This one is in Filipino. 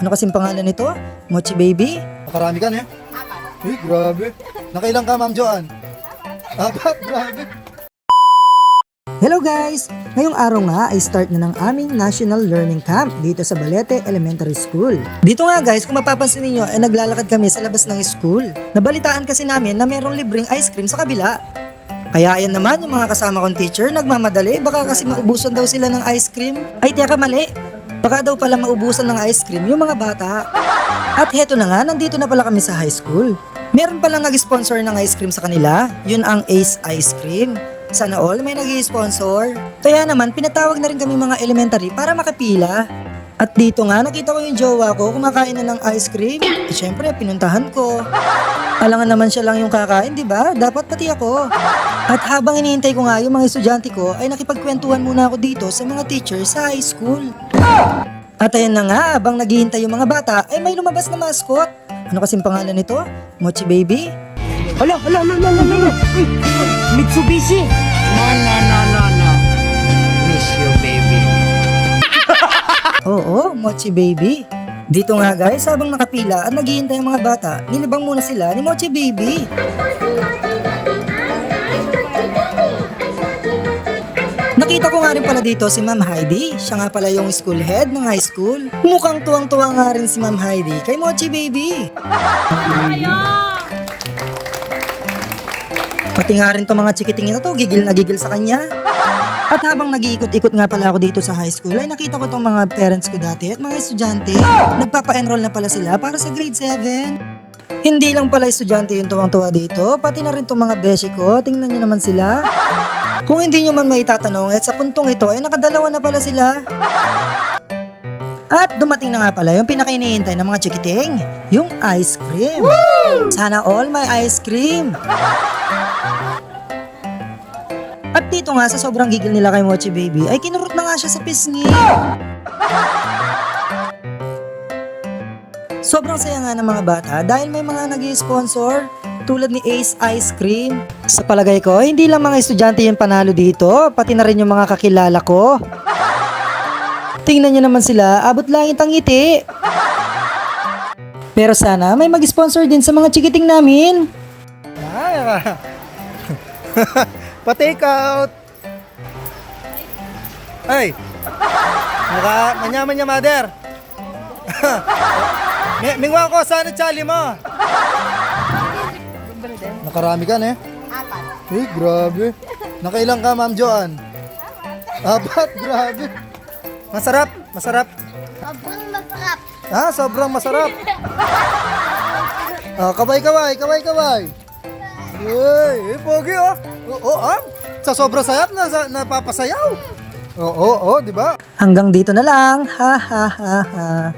Ano kasing pangalan nito? Mochi Baby? Nakarami ka na eh. Uy, grabe. Nakailang ka, Ma'am Joanne? Apat, grabe. Hello guys! Ngayong araw nga ay start na ng aming National Learning Camp dito sa Balete Elementary School. Dito nga guys, kung mapapansin niyo ay naglalakad kami sa labas ng school. Nabalitaan kasi namin na mayroong libreng ice cream sa kabila. Kaya ayan naman yung mga kasama kong teacher nagmamadali, baka kasi maubusan daw sila ng ice cream. Ay tiyaka mali, baka daw pala maubusan ng ice cream yung mga bata. At heto na nga, nandito na pala kami sa high school. Meron palang nag-sponsor ng ice cream sa kanila, yun ang Ace Ice Cream. Sana all may nag-i-sponsor. Kaya naman pinatawag na rin kami mga elementary para makapila. At dito nga nakita ko yung jowa ko kumakain na ng ice cream. Eh syempre pinuntahan ko. Alangan naman siya lang yung kakain, di ba? Dapat pati ako. At habang hinihintay ko nga yung mga estudyante ko ay nakipagkwentuhan muna ako dito sa mga teachers sa high school. At ayan na nga, habang naghihintay yung mga bata ay may lumabas na mascot. Ano kasing pangalan nito? Mochi Baby? Hala. Mitsubishi. No. Miss you, baby. Oo, Mochi Baby. Dito nga guys, habang nakapila at naghihintay ang mga bata, nilibang muna sila ni Mochi Baby. Nakita ko nga rin pala dito si Ma'am Heidi. Siya nga pala yung school head ng high school. Mukhang tuwang-tuwa nga rin si Ma'am Heidi kay Mochi Baby. Pati nga rin to mga chikiting ito to, gigil na gigil sa kanya. At habang nag-iikot-ikot nga pala ako dito sa high school, ay nakita ko tong mga parents ko dati at mga estudyante. Nagpapa-enroll na pala sila para sa grade 7. Hindi lang pala estudyante yung tuwang-tuwa dito, pati na rin tong mga beshi ko. Tingnan nyo naman sila. Kung hindi nyo man may tatanong, at sa puntong ito ay nakadalawa na pala sila. At dumating na nga pala yung pinakainihintay ng mga chikiting, yung ice cream. Sana all may ice cream. At dito nga sa sobrang gigil nila kay Mochi Baby ay kinurot na nga siya sa pisngi. Sobrang saya nga ng mga bata dahil may mga nag-i-sponsor tulad ni Ace Ice Cream. Sa palagay ko, hindi lang mga estudyante yung panalo dito, pati na rin yung mga kakilala ko. Tingnan nyo naman sila, abot langit ang ngiti. Pero sana may mag-sponsor din sa mga chikiting namin. Pa-take out. Ay. Manyaman niya, mother. Mingwa ko, saan ang chali mo? Nakarami ka na eh. Apat. Uy, grabe. Nakailang ka, Ma'am Joanne? Apat, grabe. Masarap. Sobrang masarap. Sobrang masarap. Kaway. Uy, pogi oh. Sa sobrang sayap napapasayaw. Oo, di ba? Hanggang dito na lang. Ha.